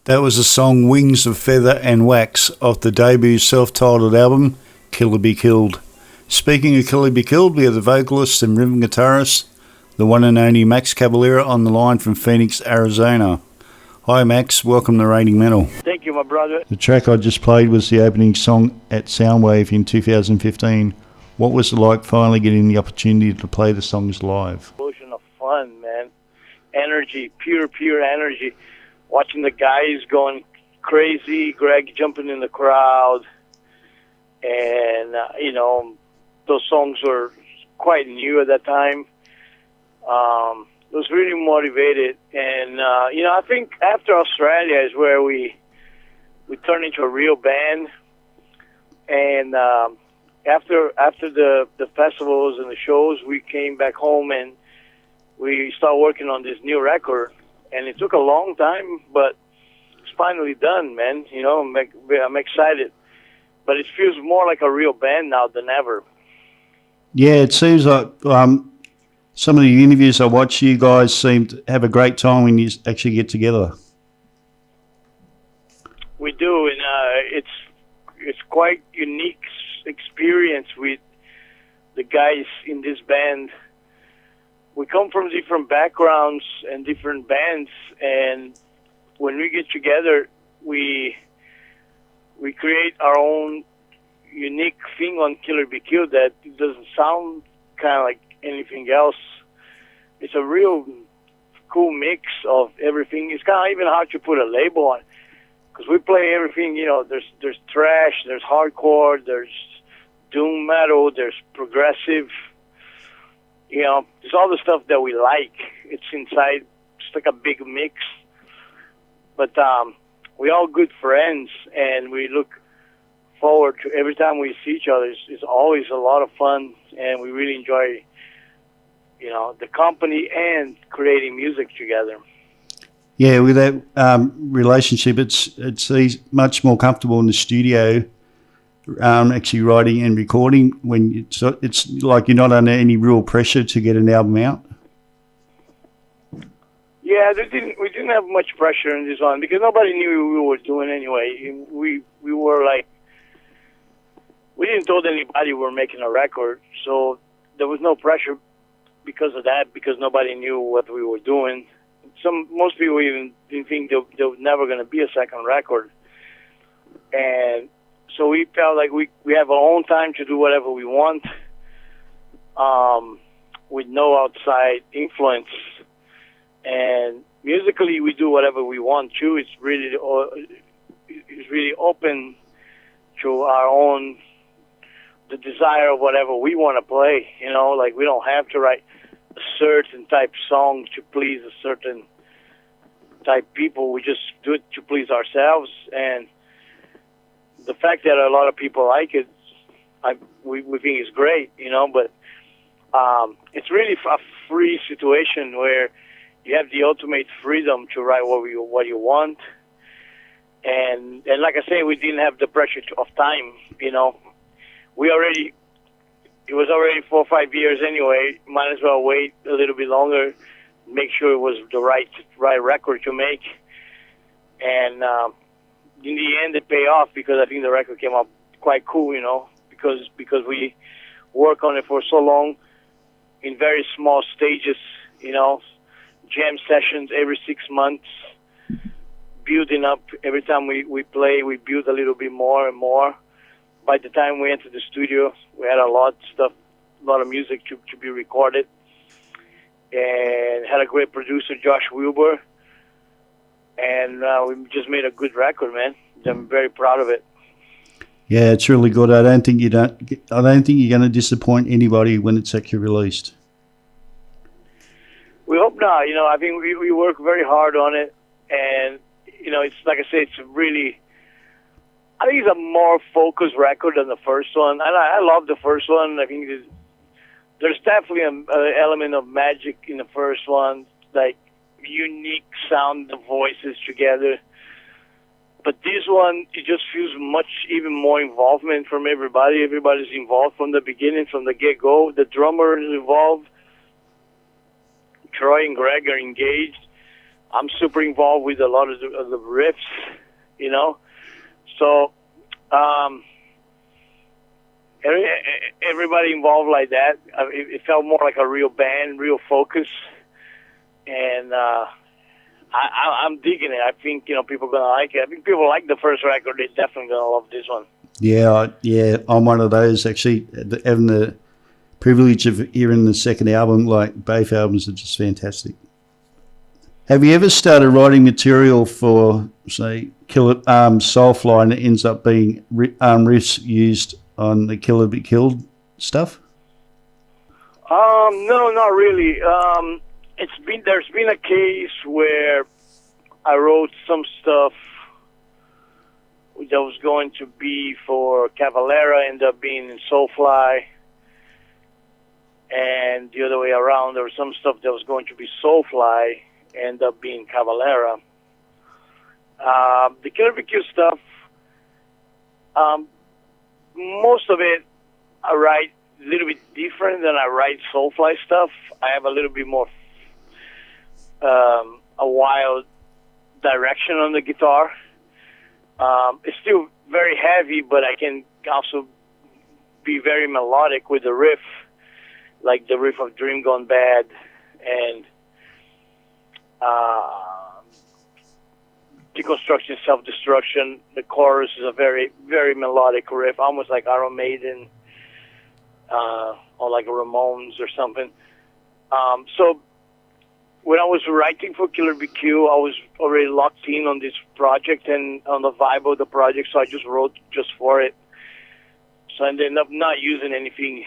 That was the song Wings of Feather and Wax off the debut self-titled album, Killer Be Killed. Speaking of Killer Be Killed, we have the vocalist and rhythm guitarist, the one and only Max Cavalera, on the line from Phoenix, Arizona. Hi Max, welcome to Rating Metal. Thank you, my brother. The track I just played was the opening song at Soundwave in 2015. What was it like finally getting the opportunity to play the songs live? Explosion of fun, man. Energy, pure energy. Watching the guys going crazy, Greg jumping in the crowd, and those songs were quite new at that time. Was really motivated, and I think after Australia is where we turned into a real band, and after the festivals and the shows, we came back home and we started working on this new record. And it took a long time, but it's finally done, man. I'm excited. But it feels more like a real band now than ever. Yeah, it seems like some of the interviews I watch, you guys seem to have a great time when you actually get together. We do, and it's quite unique experience with the guys in this band. We come from different backgrounds and different bands, and when we get together, we create our own unique thing on Killer Be Killed that it doesn't sound kind of like anything else. It's a real cool mix of everything. It's kind of even hard to put a label on, because we play everything. There's thrash, there's hardcore, there's doom metal, there's progressive. There's all the stuff that we like. It's inside, just like a big mix. But we're all good friends, and we look forward to every time we see each other. It's always a lot of fun, and we really enjoy, the company and creating music together. Yeah, with that relationship, it's much more comfortable in the studio. Actually writing and recording when it's like you're not under any real pressure to get an album out. Yeah, we didn't have much pressure in this one because nobody knew what we were doing anyway. We were like, we didn't told anybody we were making a record, so there was no pressure because of that, because nobody knew what we were doing. Most people even didn't think there was never going to be a second record, and so we felt like we have our own time to do whatever we want, with no outside influence. And musically, we do whatever we want to. It's really open to our own, the desire of whatever we want to play. Like we don't have to write a certain type song to please a certain type people. We just do it to please ourselves, and the fact that a lot of people like it, we think is great, but it's really a free situation where you have the ultimate freedom to write what you want, and like I say, we didn't have the pressure of time. It was already 4 or 5 years anyway. Might as well wait a little bit longer, make sure it was the right record to make, and in the end, it paid off because I think the record came out quite cool, because we work on it for so long in very small stages, jam sessions every 6 months, building up. Every time we play, we build a little bit more and more. By the time we entered the studio, we had a lot of music to be recorded, and had a great producer, Josh Wilbur. And we just made a good record, man. I'm very proud of it. Yeah, it's really good. I don't think you're going to disappoint anybody when it's actually released. We hope not. I think we work very hard on it, and it's like I say, I think it's a more focused record than the first one. And I love the first one. I think there's definitely an element of magic in the first one, like unique sound, the voices together. But this one, it just feels even more involvement from everybody. Everybody's involved from the beginning, from the get-go. The drummer is involved. Troy and Greg are engaged. I'm super involved with a lot of the riffs, you know. So everybody involved like that. It felt more like a real band, real focus, and I'm digging it. I think people are gonna like it. I think people like the first record. They're definitely gonna love this one. Yeah, I'm one of those actually. Having the privilege of hearing the second album, like both albums are just fantastic. Have you ever started writing material for, say, Soulfly, and it ends up being riffs used on the Killer Be Killed stuff? No, not really. There's been a case where I wrote some stuff that was going to be for Cavalera, ended up being in Soulfly, and the other way around. There was some stuff that was going to be Soulfly, ended up being Cavalera. The Killer BQ stuff, most of it I write a little bit different than I write Soulfly stuff. I have a little bit more a wild direction on the guitar. It's still very heavy, but I can also be very melodic with the riff, like the riff of Dream Gone Bad, and Deconstruction, Self-Destruction. The chorus is a very, very melodic riff, almost like Iron Maiden or like a Ramones or something. So when I was writing for Killer BQ, I was already locked in on this project and on the vibe of the project, so I just wrote just for it. So I ended up not using anything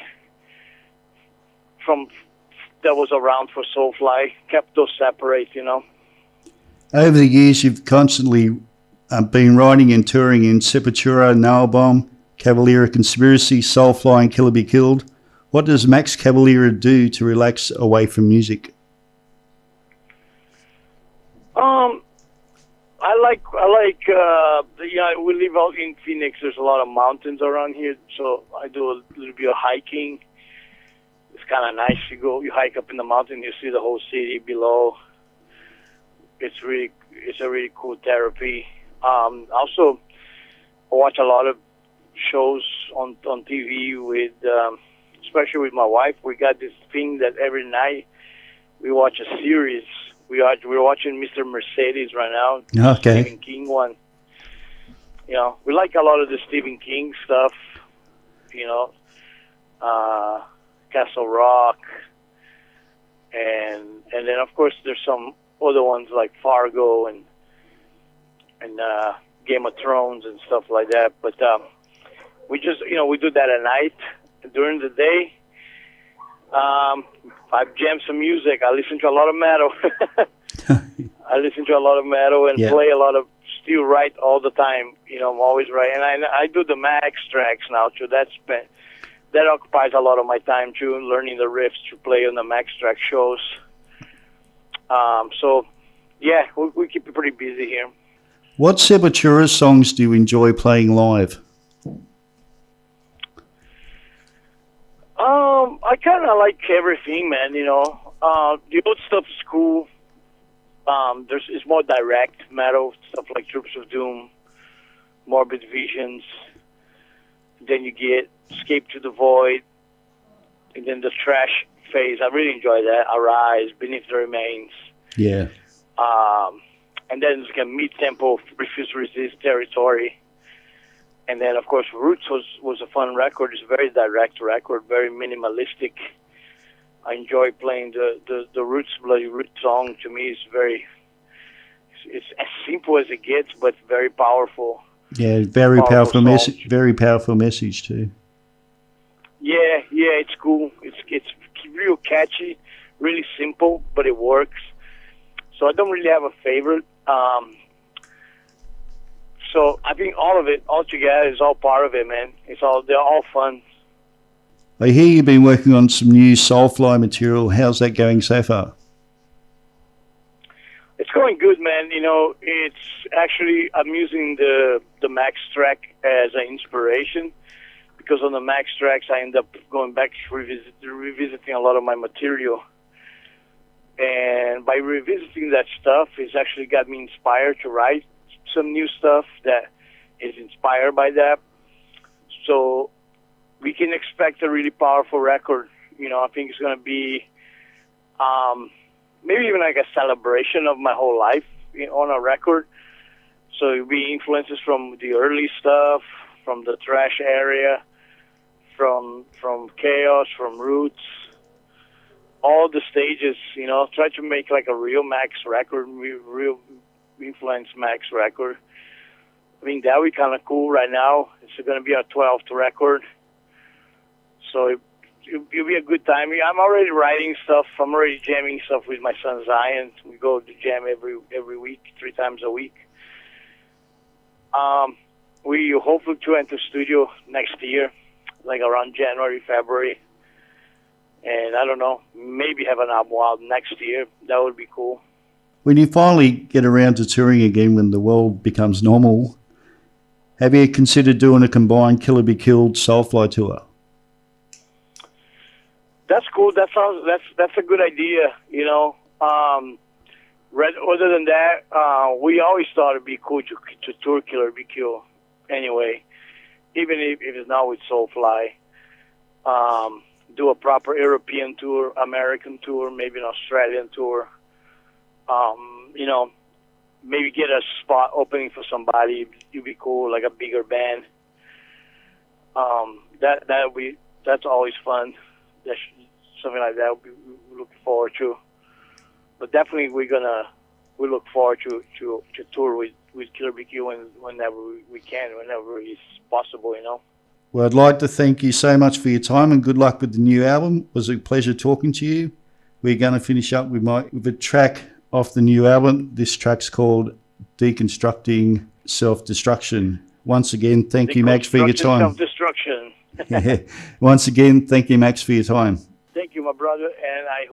from that was around for Soulfly, kept those separate, Over the years, you've constantly been writing and touring in Sepultura, Nailbomb, Cavalera Conspiracy, Soulfly, and Killer Be Killed. What does Max Cavalera do to relax away from music? We live out in Phoenix. There's a lot of mountains around here, so I do a little bit of hiking. It's kind of nice. You hike up in the mountain, you see the whole city below. It's a really cool therapy. Also, I watch a lot of shows on TV with, especially with my wife. We got this thing that every night we watch a series. We're watching Mr. Mercedes right now. Okay. Stephen King one. We like a lot of the Stephen King stuff. Castle Rock, and then of course there's some other ones like Fargo and Game of Thrones and stuff like that. But we just we do that at night. During the day, I jam some music. I listen to a lot of metal. And play a lot of still write all the time. I'm always writing, and I do the Max tracks now too. That occupies a lot of my time too, learning the riffs to play on the Max track shows. So yeah, we keep it pretty busy here. What Sepultura songs do you enjoy playing live? I kind of like everything, man. The old stuff is cool. It's more direct metal stuff like Troops of Doom, Morbid Visions. Then you get Escape to the Void, and then the thrash phase. I really enjoy that. Arise, Beneath the Remains. Yeah. And then it's like a mid-tempo, Refuse to Resist territory. And then, of course, Roots was a fun record. It's a very direct record, very minimalistic. I enjoy playing the Roots, Bloody Roots song. To me, it's as simple as it gets, but very powerful. Yeah, very powerful message. Very powerful message too. Yeah, it's cool. It's real catchy, really simple, but it works. So I don't really have a favorite. So I think all of it, all together, is all part of it, man. They're all fun. I hear you've been working on some new Soulfly material. How's that going so far? It's going good, man. It's actually, I'm using the Max track as an inspiration, because on the Max tracks I end up going back revisiting a lot of my material, And by revisiting that stuff, it's actually got me inspired to write some new stuff that is inspired by that. So we can expect a really powerful record. You know, I think it's going to be maybe even like a celebration of my whole life on a record. So it'll be influences from the early stuff, from the thrash area, from Chaos, from Roots, all the stages, you know, try to make like a real Max record, real influence Max record. I mean, that would be kind of cool right now. It's going to be our 12th record. So it'll be a good time. I'm already writing stuff. I'm already jamming stuff with my son Zion. We go to jam every week, 3 times a week. We hopefully to enter studio next year, like around January, February. And I don't know, maybe have an album out next year. That would be cool. When you finally get around to touring again, when the world becomes normal, have you considered doing a combined Killer Be Killed Soulfly tour? That's cool. That's a good idea. You know, other than that, we always thought it'd be cool to tour Killer Be Killed. Anyway, even if it's not with Soulfly, do a proper European tour, American tour, maybe an Australian tour. You know, maybe get a spot opening for somebody. It'd be cool, like a bigger band. That's always fun. Something like that we're looking forward to. But definitely we look forward to tour with Killer Be Killed whenever we can, whenever it's possible, you know. Well, I'd like to thank you so much for your time and good luck with the new album. It was a pleasure talking to you. We're going to finish up with a track off the new album. This track's called Deconstructing Self-Destruction. Once again, thank you, Max, for your time. Self-destruction. Once again, thank you, Max, for your time. Thank you, my brother, and I